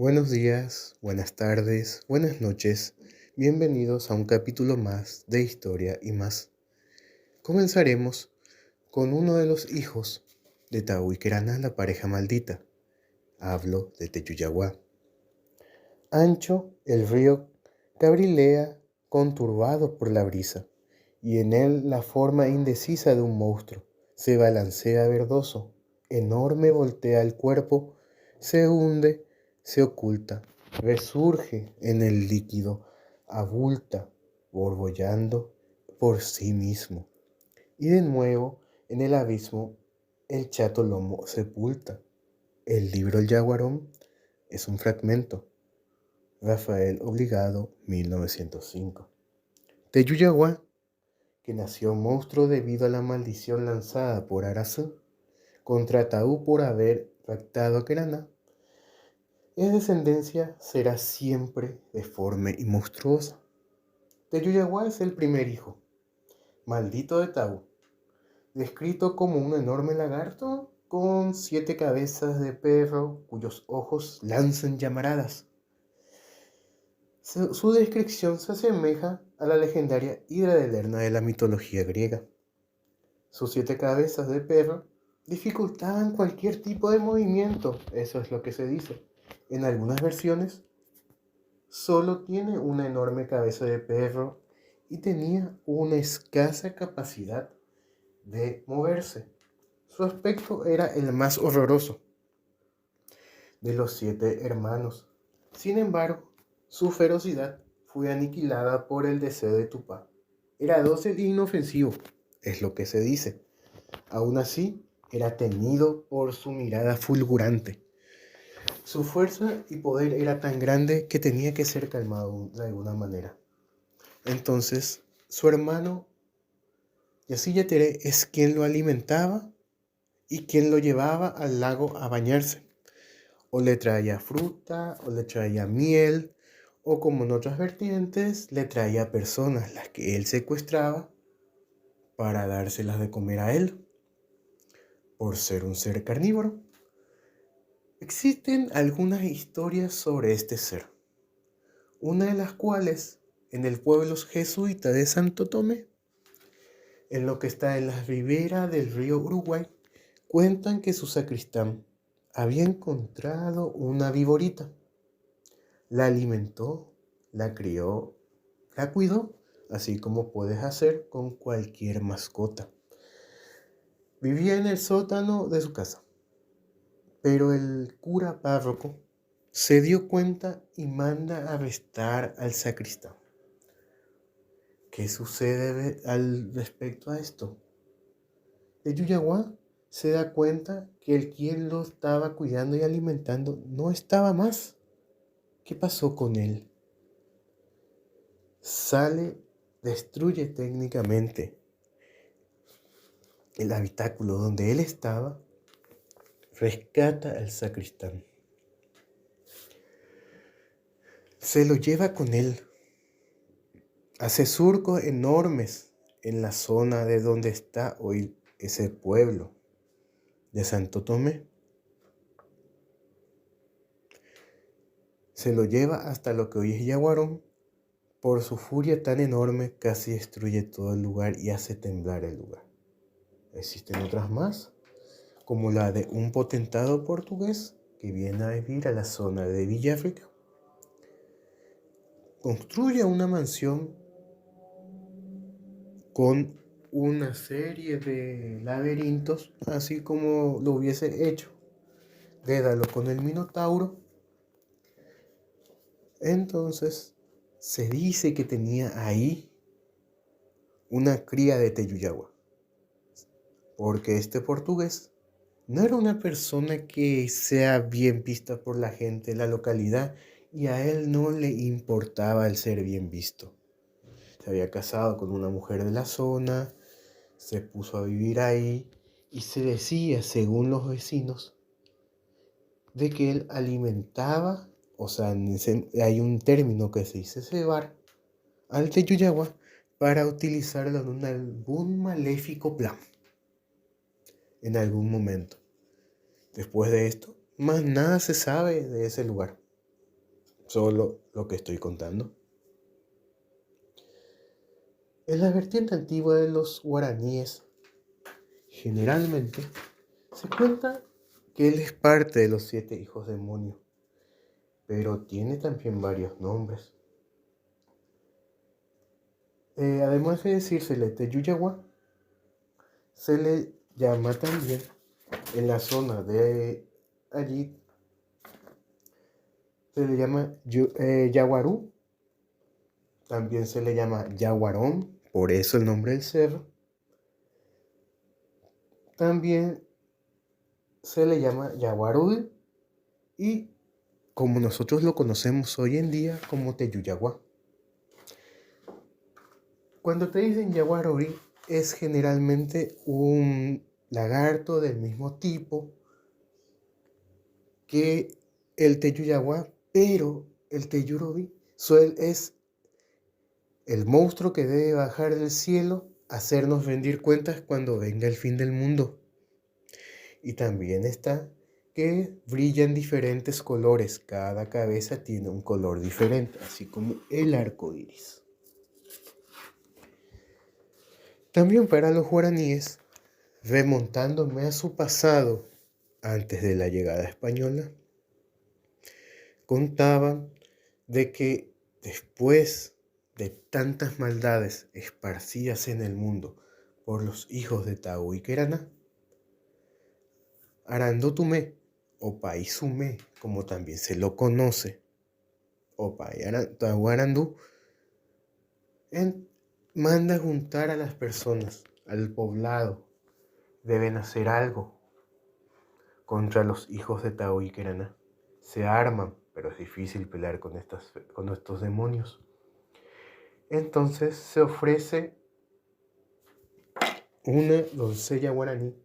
Buenos días, buenas tardes, buenas noches. Bienvenidos a un capítulo más de Historia y más. Comenzaremos con uno de los hijos de Tau y Kerana, la pareja maldita. Hablo de Teyuyagua. Ancho el río cabrilea conturbado por la brisa, y en él la forma indecisa de un monstruo se balancea verdoso, enorme voltea el cuerpo, se hunde, se oculta, resurge en el líquido, abulta, borbollando por sí mismo. Y de nuevo en el abismo el chato lomo sepulta. El libro El Yaguarón es un fragmento. Rafael Obligado, 1905. Teyuyagua, que nació monstruo debido a la maldición lanzada por Arazú contra Taú por haber raptado a Kerana, es descendencia será siempre deforme y monstruosa. Teyuyagua es el primer hijo, maldito de Taú, descrito como un enorme lagarto con 7 cabezas de perro cuyos ojos lanzan llamaradas. Su descripción se asemeja a la legendaria Hidra de Lerna de la mitología griega. Sus 7 cabezas de perro dificultaban cualquier tipo de movimiento, eso es lo que se dice. En algunas versiones, solo tiene una enorme cabeza de perro y tenía una escasa capacidad de moverse. Su aspecto era el más horroroso de los 7 hermanos. Sin embargo, su ferocidad fue aniquilada por el deseo de Tupá. Era dócil e inofensivo, es lo que se dice. Aún así, era temido por su mirada fulgurante. Su fuerza y poder era tan grande que tenía que ser calmado de alguna manera. Entonces, su hermano Yacilla Tere es quien lo alimentaba y quien lo llevaba al lago a bañarse. O le traía fruta, o le traía miel, o como en otras vertientes, le traía personas las que él secuestraba para dárselas de comer a él, por ser un ser carnívoro. Existen algunas historias sobre este ser, una de las cuales en el pueblo jesuita de Santo Tomé, en lo que está en la ribera del río Uruguay, cuentan que su sacristán había encontrado una viborita. La alimentó, la crió, la cuidó, así como puedes hacer con cualquier mascota. Vivía en el sótano de su casa, pero el cura párroco se dio cuenta y manda arrestar al sacristán. ¿Qué sucede al respecto a esto? Teyuyagua se da cuenta que el quien lo estaba cuidando y alimentando no estaba más. ¿Qué pasó con él? Sale, destruye técnicamente el habitáculo donde él estaba, rescata al sacristán. Se lo lleva con él. Hace surcos enormes en la zona de donde está hoy ese pueblo de Santo Tomé. Se lo lleva hasta lo que hoy es Yaguarón. Por su furia tan enorme casi destruye todo el lugar y hace temblar el lugar. Existen otras más, como la de un potentado portugués que viene a vivir a la zona de Villáfrica. Construye una mansión con una serie de laberintos, así como lo hubiese hecho Dédalo con el Minotauro. Entonces se dice que tenía ahí una cría de Teyuyagua, porque este portugués no era una persona que sea bien vista por la gente de la localidad, y a él no le importaba el ser bien visto. Se había casado con una mujer de la zona, se puso a vivir ahí, y se decía, según los vecinos, de que él alimentaba, o sea, hay un término que se dice cebar, al Teyuyagua para utilizarlo en algún maléfico plan, en algún momento. Después de esto, más nada se sabe de ese lugar. solo lo que estoy contando. En la vertiente antigua de los guaraníes, generalmente se cuenta que él es parte de los 7 hijos demonios, pero tiene también varios nombres. Además de decírsele Teyuyagua, se le llama también en la zona de allí, se le llama Yaguarú, también se le llama Yaguarón, por eso el nombre del cerro. También se le llama Yaguarú y como nosotros lo conocemos hoy en día como Teyuyagua. Cuando te dicen Yaguarori es generalmente un lagarto del mismo tipo que el Teyuyagua, pero el Teyurobi es el monstruo que debe bajar del cielo a hacernos rendir cuentas cuando venga el fin del mundo. Y también está que brillan diferentes colores, cada cabeza tiene un color diferente, así como el arco iris. También para los guaraníes, remontándome a su pasado antes de la llegada española, contaban de que después de tantas maldades esparcidas en el mundo por los hijos de Tau y Queraná, Arandotumé o Paizumé, como también se lo conoce, o Tau Arandú, manda juntar a las personas, al poblado. Deben hacer algo contra los hijos de Tau y Queraná. Se arman, pero es difícil pelear con estos demonios. Entonces se ofrece una doncella guaraní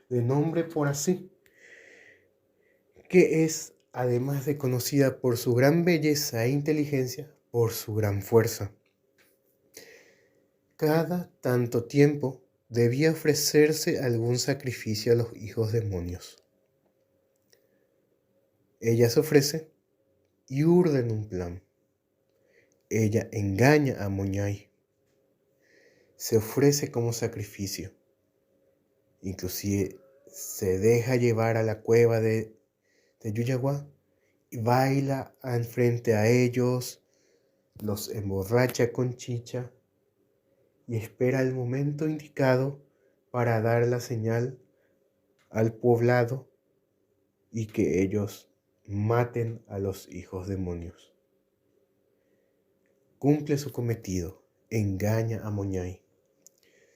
de nombre Porasí, que es, además de conocida por su gran belleza e inteligencia, por su gran fuerza. Cada tanto tiempo debía ofrecerse algún sacrificio a los hijos demonios. Ella se ofrece y urden un plan. Ella engaña a Moñay. Se ofrece como sacrificio. Inclusive se deja llevar a la cueva de Yuyagua y baila enfrente a ellos, los emborracha con chicha y espera el momento indicado para dar la señal al poblado y que ellos maten a los hijos demonios. Cumple su cometido, engaña a Moñay,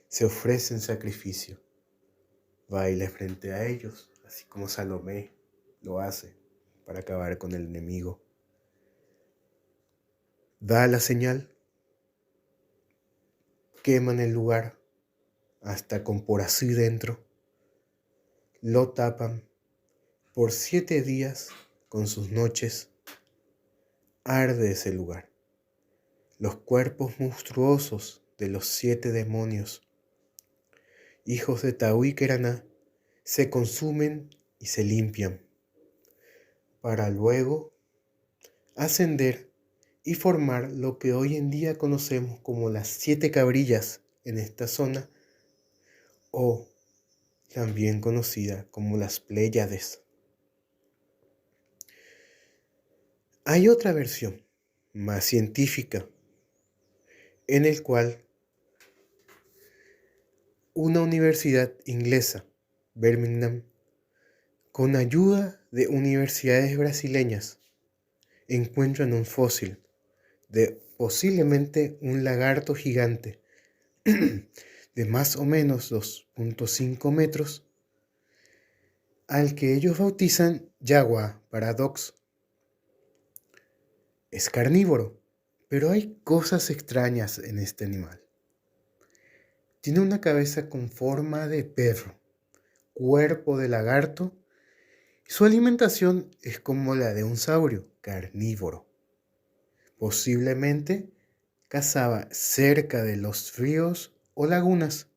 se ofrece en sacrificio, baila frente a ellos, así como Salomé lo hace para acabar con el enemigo. Da la señal, queman el lugar hasta con Porasí dentro, lo tapan por 7 días con sus noches, arde ese lugar. Los cuerpos monstruosos de los 7 demonios, hijos de Tau y Queraná, se consumen y se limpian, para luego ascender y formar lo que hoy en día conocemos como las 7 cabrillas en esta zona, o también conocida como las Pléyades. Hay otra versión, más científica, en el cual una universidad inglesa, Birmingham, con ayuda de universidades brasileñas, encuentran un fósil de posiblemente un lagarto gigante de más o menos 2.5 metros, al que ellos bautizan Jaguar paradox. Es carnívoro, pero hay cosas extrañas en este animal. Tiene una cabeza con forma de perro, cuerpo de lagarto. Su alimentación es como la de un saurio, carnívoro. Posiblemente cazaba cerca de los ríos o lagunas.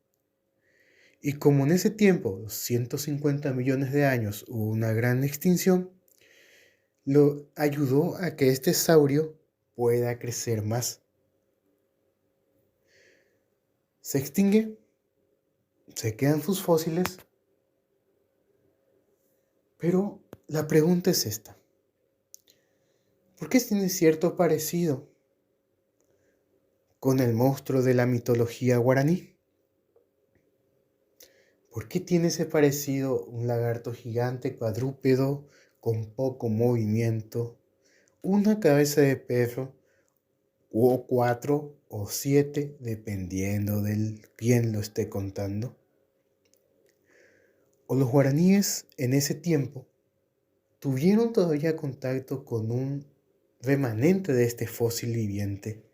Y como en ese tiempo, 150 millones de años, hubo una gran extinción, lo ayudó a que este saurio pueda crecer más. Se extingue, se quedan sus fósiles, pero la pregunta es esta: ¿por qué tiene cierto parecido con el monstruo de la mitología guaraní? ¿Por qué tiene ese parecido un lagarto gigante cuadrúpedo con poco movimiento, una cabeza de perro, o 4 o 7, dependiendo del quién lo esté contando? O los guaraníes en ese tiempo tuvieron todavía contacto con un remanente de este fósil viviente,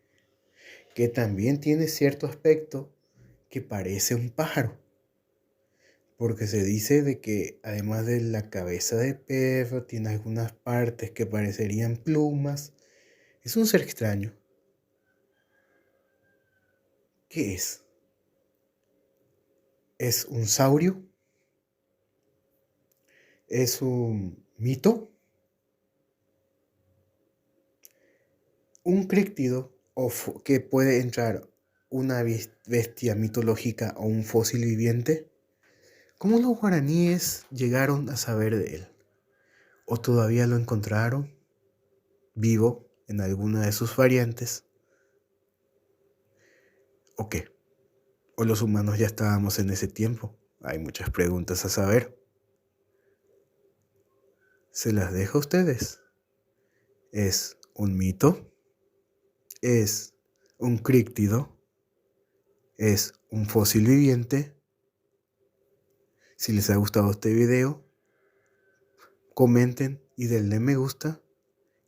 que también tiene cierto aspecto que parece un pájaro, porque se dice de que además de la cabeza de perro tiene algunas partes que parecerían plumas. Es un ser extraño. ¿Qué es? ¿Es un saurio? ¿Es un mito? ¿Un críptido que puede entrar una bestia mitológica o un fósil viviente? ¿Cómo los guaraníes llegaron a saber de él? ¿O todavía lo encontraron vivo en alguna de sus variantes? ¿O qué? ¿O los humanos ya estábamos en ese tiempo? Hay muchas preguntas a saber. Se las dejo a ustedes. ¿Es un mito? ¿Es un críptido? ¿Es un fósil viviente? Si les ha gustado este video, comenten y denle me gusta.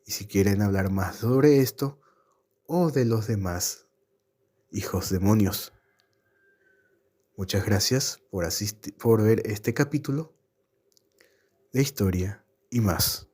Y si quieren hablar más sobre esto o de los demás hijos demonios. Muchas gracias por ver este capítulo de Historia y Más.